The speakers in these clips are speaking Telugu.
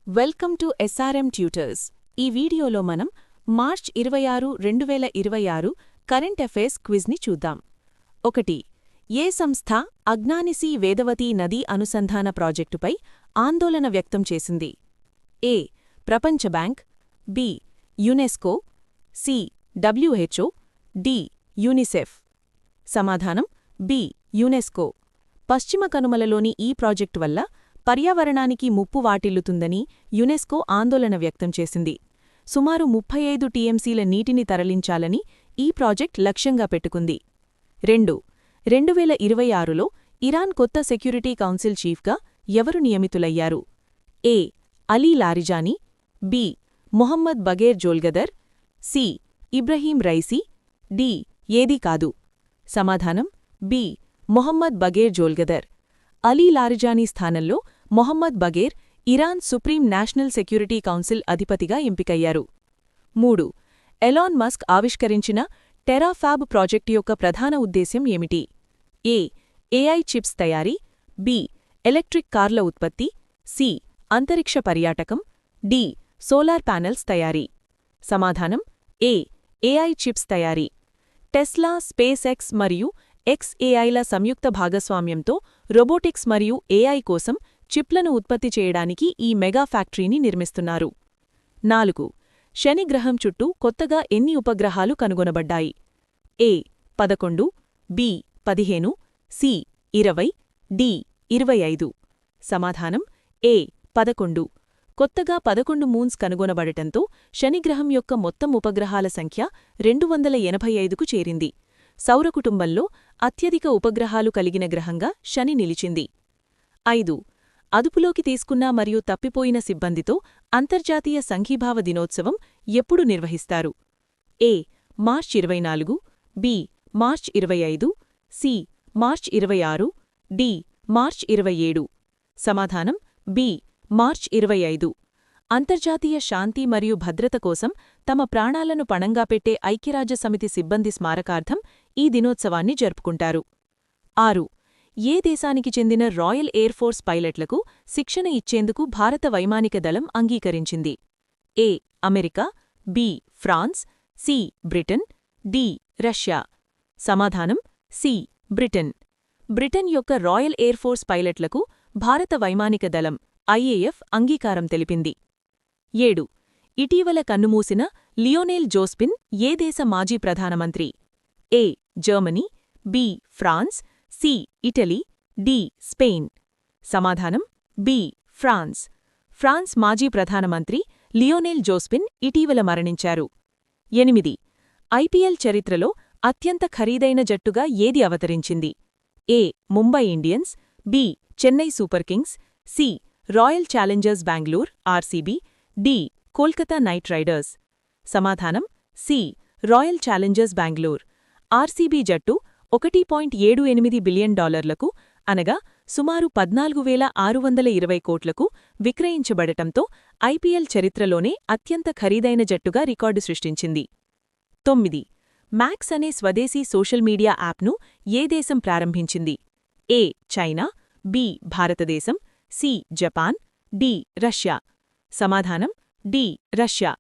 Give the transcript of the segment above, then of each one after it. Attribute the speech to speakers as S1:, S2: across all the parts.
S1: Welcome to SRM tutors. ఈ వీడియోలో మనం మార్చ్ 26, 2026 కరెంట్ అఫైర్స్ క్విజ్ని చూద్దాం. 1. ఏ సంస్థ అజ్ఞానిసి వేదవతి నదీ అనుసంధాన ప్రాజెక్టుపై ఆందోళన వ్యక్తం చేసింది? ఏ. ప్రపంచ bank, B. UNESCO, C. WHO, D. UNICEF. సమాధానం బి. యునెస్కో. పశ్చిమ కనుమలలోని ఈ ప్రాజెక్టు వల్ల పర్యావరణానికి ముప్పు వాటిల్లుతుందని యునెస్కో ఆందోళన వ్యక్తం చేసింది. సుమారు 35 టీఎంసీల నీటిని తరలించాలని ఈ ప్రాజెక్ట్ లక్ష్యంగా పెట్టుకుంది. 2. 2026లో ఇరాన్ కొత్త సెక్యూరిటీ కౌన్సిల్ చీఫ్గా ఎవరు నియమితులయ్యారు? A. Ali Larijani, B. Mohammad Bagher Zolghadr, C. Ebrahim Raisi, D. ఏదీ కాదు. సమాధానం B. Mohammad Bagher Zolghadr. Ali Larijani స్థానంలో Mohammad Bagher Iran supreme national security council అధిపతిగా ఎంపికయ్యారు. 3. ఎలాన్ మస్క్ ఆవిష్కరించిన టెరాఫాబ్ ప్రాజెక్టు యొక్క ప్రధాన ఉద్దేశ్యం ఏమిటి? ఏ. ఏఐ చిప్స్ తయారీ, బి. ఎలక్ట్రిక్ కార్ల ఉత్పత్తి, సి. అంతరిక్ష పర్యాటకం, డి. సోలార్ ప్యానెల్స్ తయారీ. సమాధానం ఏ. ఏఐ చిప్స్ తయారీ. టెస్లా, స్పేస్ ఎక్స్ మరియు ఎక్స్ఏఐల సంయుక్త భాగస్వామ్యంతో రోబోటిక్స్ మరియు ఏఐ కోసం చిప్లను ఉత్పత్తి చేయడానికి ఈ మెగా ఫ్యాక్టరీని నిర్మిస్తున్నారు. 4. శని గ్రహం చుట్టూ కొత్తగా ఎన్ని ఉపగ్రహాలు కనుగొనబడ్డాయి? ఏ. 11, బి. 15, సి. 20, డి. 25. సమాధానం ఏ. 11. కొత్తగా 11 మూన్స్ కనుగొనబడటంతో శనిగ్రహం యొక్క మొత్తం ఉపగ్రహాల సంఖ్య 285కు చేరింది. సౌరకుటుంబంలో అత్యధిక ఉపగ్రహాలు కలిగిన గ్రహంగా శని నిలిచింది. 5. అదుపులోకి తీసుకున్న మరియు తప్పిపోయిన సిబ్బందితో అంతర్జాతీయ సంఘీభావ దినోత్సవం ఎప్పుడు నిర్వహిస్తారు? A. March 24, B. March 25, C. March 26, D. March 27. సమాధానం బి. మార్చ్ 25. అంతర్జాతీయ శాంతి మరియు భద్రత కోసం తమ ప్రాణాలను పణంగా పెట్టే ఐక్యరాజ్యసమితి సిబ్బంది స్మారకార్థం ఈ దినోత్సవాన్ని జరుపుకుంటారు. 6. ఏ దేశానికి చెందిన రాయల్ ఎయిర్ ఫోర్స్ పైలట్లకు శిక్షణ ఇచ్చేందుకు భారత వైమానిక దళం అంగీకరించింది? A. America, B. France, C. Britain, D. Russia. సమాధానం సి. బ్రిటన్. బ్రిటన్ యొక్క రాయల్ ఎయిర్ ఫోర్స్ పైలట్లకు భారత వైమానిక దళం ఐఏఎఫ్ అంగీకారం తెలిపింది. 7. ఇటీవల కన్నుమూసిన లియోనెల్ జోస్పిన్ ఏ దేశ మాజీ ప్రధానమంత్రి? A. Germany, B. France, C. Italy, D. Spain. సమాధానం బి. ఫ్రాన్స్. ఫ్రాన్స్ మాజీ ప్రధానమంత్రి లియోనెల్ జోస్పిన్ ఇటీవల మరణించారు. 8. ఐపీఎల్ చరిత్రలో అత్యంత ఖరీదైన జట్టుగా ఏది అవతరించింది? A. Mumbai Indians, B. Chennai Super Kings, C. Royal Challengers Bengaluru RCB, D. Kolkata Knight Riders. సమాధానం C. Royal Challengers Bengaluru. RCB జట్టు $1.78 బిలియన్ అనగా సుమారు 14,620 కోట్లకు విక్రయించబడటంతో ఐపీఎల్ చరిత్రలోనే అత్యంత ఖరీదైన జట్టుగా రికార్డు సృష్టించింది. 9. మ్యాక్స్ అనే స్వదేశీ సోషల్ మీడియా యాప్ను ఏ దేశం ప్రారంభించింది? ఏ. China, B. భారతదేశం, సి. Japan, D. రష్యా. సమాధానం డి. రష్యా.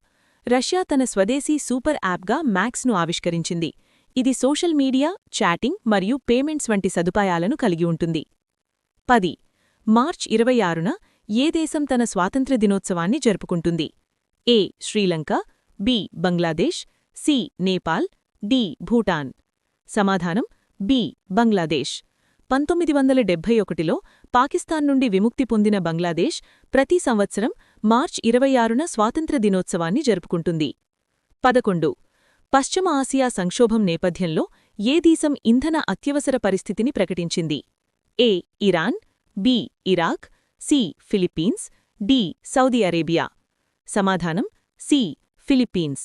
S1: రష్యా తన స్వదేశీ సూపర్ యాప్గా మ్యాక్స్ను ఆవిష్కరించింది. ఇది సోషల్ మీడియా, చాటింగ్ మరియు పేమెంట్స్ వంటి సదుపాయాలను కలిగి ఉంటుంది. 10. మార్చ్ 26న ఏ దేశం తన స్వాతంత్ర్య దినోత్సవాన్ని జరుపుకుంటుంది? A. Sri Lanka, B. Bangladesh, C. Nepal, D. Bhutan. సమాధానం బి. బంగ్లాదేశ్. 1971లో పాకిస్తాన్ నుండి విముక్తి పొందిన బంగ్లాదేశ్ ప్రతి సంవత్సరం మార్చ్ 26న స్వాతంత్ర్య దినోత్సవాన్ని జరుపుకుంటుంది. 11. పశ్చిమ ఆసియా సంక్షోభం నేపథ్యంలో ఏ దేశం ఇంధన అత్యవసర పరిస్థితిని ప్రకటించింది? A. Iran, B. Iraq, C. Philippines, D. Saudi Arabia. సమాధానం సి. ఫిలిప్పీన్స్.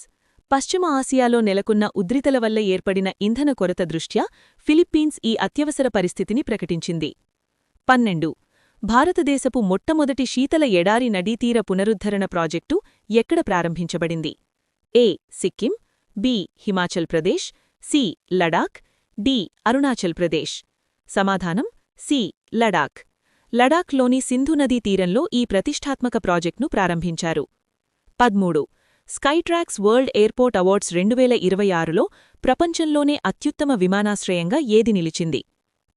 S1: పశ్చిమ ఆసియాలో నెలకొన్న ఉద్రితల వల్ల ఏర్పడిన ఇంధన కొరత దృష్ట్యా ఫిలిప్పీన్స్ ఈ అత్యవసర పరిస్థితిని ప్రకటించింది. 12. భారతదేశపు మొట్టమొదటి శీతల ఎడారి నదీతీర పునరుద్ధరణ ప్రాజెక్టు ఎక్కడ ప్రారంభించబడింది? A. Sikkim, B. Himachal Pradesh, C. Ladakh, D. Arunachal Pradesh. సమాధానం సి. లడాక్. లడాఖ్లోని సింధు నదీ తీరంలో ఈ ప్రతిష్ఠాత్మక ప్రాజెక్టును ప్రారంభించారు. 13. స్కైట్రాక్స్ వరల్డ్ ఎయిర్పోర్ట్ అవార్డ్స్ 2026లో ప్రపంచంలోనే అత్యుత్తమ విమానాశ్రయంగా ఏది నిలిచింది?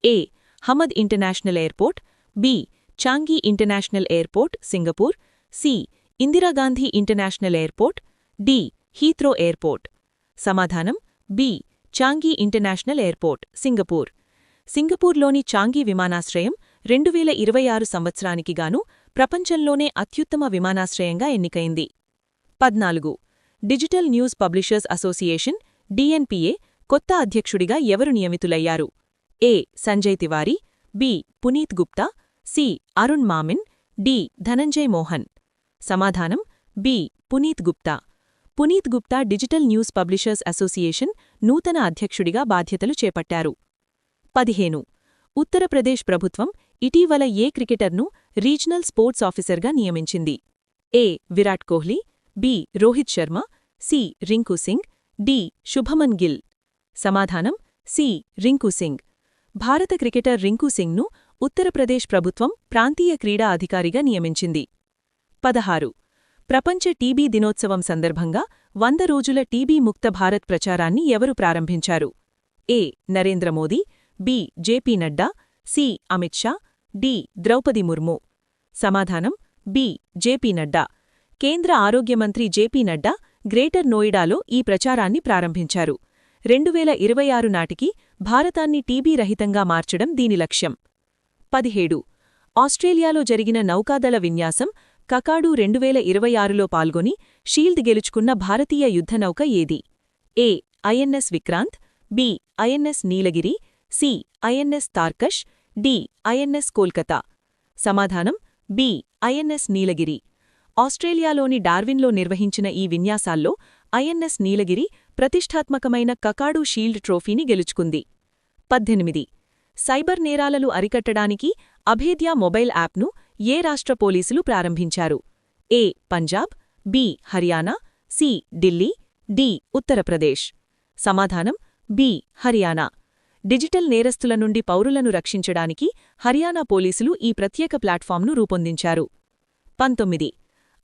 S1: A. Hamad international airport, B. Changi international airport, Singapore, C. Indira Gandhi international airport, D. Heathrow airport. సమాధానం B. Changi international airport, Singapore. సింగపూర్లోని చాంగి విమానాశ్రయం 2026 సంవత్సరానికి గాను ప్రపంచంలోనే అత్యుత్తమ విమానాశ్రయంగా ఎన్నికైంది. 14. Digital news publishers association DNPA కొత్త అధ్యక్షుడిగా ఎవరు నియమితులయ్యారు? A. Sanjay Tiwari, B. Puneet Gupta, C. Arun Mammen, D. Dhananjay Mohan. సమాధానం B. Puneet Gupta. Puneet Gupta digital news publishers association నూతన అధ్యక్షుడిగా బాధ్యతలు చేపట్టారు. 15. ఉత్తరప్రదేశ్ ప్రభుత్వం ఇటీవల ఏ క్రికెటర్ను రీజనల్ స్పోర్ట్స్ ఆఫీసర్గా నియమించింది? A. Virat Kohli, B. Rohit Sharma, C. Rinku Singh, D. Shubman Gill. సమాధానం సి. రింకు సింగ్. భారత క్రికెటర్ రింకు సింగ్ను ఉత్తరప్రదేశ్ ప్రభుత్వం ప్రాంతీయ క్రీడా అధికారిగా నియమించింది. 16. ప్రపంచ టీబీ దినోత్సవం సందర్భంగా 100 రోజుల టీబీ ముక్త భారత్ ప్రచారాన్ని ఎవరు ప్రారంభించారు? A. Narendra Modi, B. JP Nadda, C. Amit Shah, D. Droupadi Murmu. సమాధానం బి. జేపీ నడ్డా. కేంద్ర ఆరోగ్య మంత్రి జేపీ నడ్డా గ్రేటర్ నోయిడాలో ఈ ప్రచారాన్ని ప్రారంభించారు. 2026 నాటికి భారతాన్ని టీబీ రహితంగా మార్చడం దీని లక్ష్యం. 17. ఆస్ట్రేలియాలో జరిగిన నౌకాదళ విన్యాసం కకాడు 2026లో పాల్గొని షీల్డ్ గెలుచుకున్న భారతీయ యుద్ధనౌక ఏది? A. INS Vikrant, B. INS Nilgiri, C. INS Tarkash, D. INS Kolkata. సమాధానం బి. ఐఎన్ఎస్ నీలగిరి. ఆస్ట్రేలియాలోని డార్విన్లో నిర్వహించిన ఈ విన్యాసాల్లో ఐఎన్ఎస్ నీలగిరి ప్రతిష్ఠాత్మకమైన కకాడు షీల్డ్ ట్రోఫీని గెలుచుకుంది. 18. సైబర్ నేరాలను అరికట్టడానికి అభేద్య మొబైల్ యాప్ను ఏ రాష్ట్ర పోలీసులు ప్రారంభించారు? A. Punjab, B. Haryana, C. Delhi, D. Uttar Pradesh. సమాధానం బి. హర్యానా. డిజిటల్ నేరస్తుల నుండి పౌరులను రక్షించడానికి హర్యానా పోలీసులు ఈ ప్రత్యేక ప్లాట్ఫామ్ను రూపొందించారు. 19.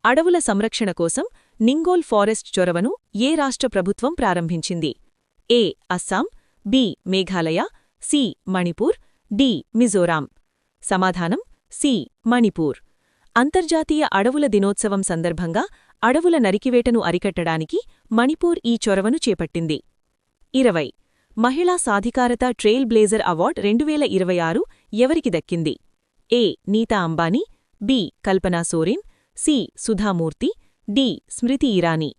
S1: అడవుల సంరక్షణ కోసం నింగోల్ ఫారెస్ట్ చొరవను ఏ రాష్ట్ర ప్రభుత్వం ప్రారంభించింది? A. Assam, B. Meghalaya, C. Manipur, D. Mizoram. సమాధానం సి. మణిపూర్. అంతర్జాతీయ అడవుల దినోత్సవం సందర్భంగా అడవుల నరికివేటను అరికట్టడానికి మణిపూర్ ఈ చొరవను చేపట్టింది. 20. మహిళా సాధికారత ట్రెయిల్ బ్లేజర్ అవార్డ్ 2026 ఎవరికి దక్కింది? ఏ. నీతా అంబానీ, బి. కల్పనా సోరెన్, సి. సుధామూర్తి, డి. స్మృతి ఇరానీ.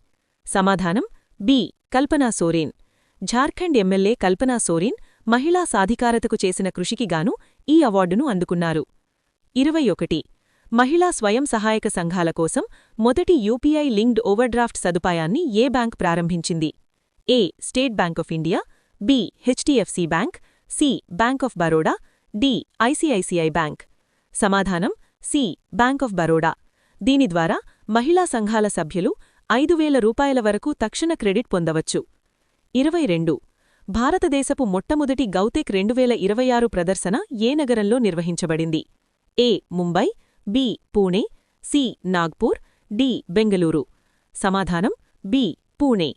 S1: సమాధానం బి. కల్పనా సోరెన్. ఝార్ఖండ్ ఎమ్మెల్యే కల్పనా సోరెన్ మహిళా సాధికారతకు చేసిన కృషికిగాను ఈ అవార్డును అందుకున్నారు. 21. మహిళా స్వయం సహాయక సంఘాల కోసం మొదటి యూపీఐ లింక్డ్ ఓవర్డ్రాఫ్ట్ సదుపాయాన్ని ఏ బ్యాంక్ ప్రారంభించింది? A. State Bank of India, B. HDFC bank, C. Bank of Baroda, D. ICICI bank. సమాధానం సి. Bank of Baroda. దీని ద్వారా మహిళా సంఘాల సభ్యులు 5,000 రూపాయల వరకు తక్షణ క్రెడిట్ పొందవచ్చు. 22. భారతదేశపు మొట్టమొదటి గౌతెక్ 2026 ప్రదర్శన ఏ నగరంలో నిర్వహించబడింది? A. Mumbai, B. Pune, C. Nagpur, D. Bengaluru. సమాధానం బి. పూణే.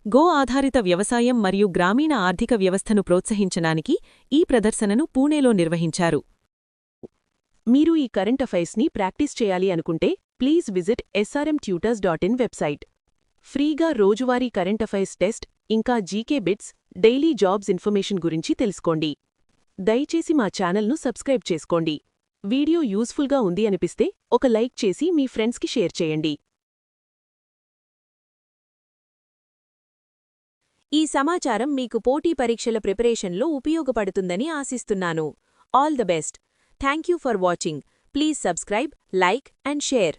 S1: గో ఆధారిత వ్యవసాయం మరియు గ్రామీణ ఆర్థిక వ్యవస్థను ప్రోత్సహించడానికి ఈ ప్రదర్శనను పూణేలో నిర్వహించారు. మీరు ఈ కరెంట్ అఫైర్స్ని ప్రాక్టీస్ చేయాలి అనుకుంటే ప్లీజ్ విజిట్ srmtutors.in వెబ్సైట్. ఫ్రీగా రోజువారీ కరెంట్ అఫైర్స్ టెస్ట్ ఇంకా GK bits, daily jobs information గురించి తెలుసుకోండి. దయచేసి మా ఛానల్ను సబ్స్క్రైబ్ చేసుకోండి. వీడియో యూస్ఫుల్గా ఉంది అనిపిస్తే ఒక లైక్ చేసి మీ ఫ్రెండ్స్కి షేర్ చేయండి. ఈ సమాచారం మీకు పోటీ పరీక్షల ప్రిపరేషన్లో ఉపయోగపడుతుందని ఆశిస్తున్నాను. All the best. Thank you for watching. Please subscribe, like and share.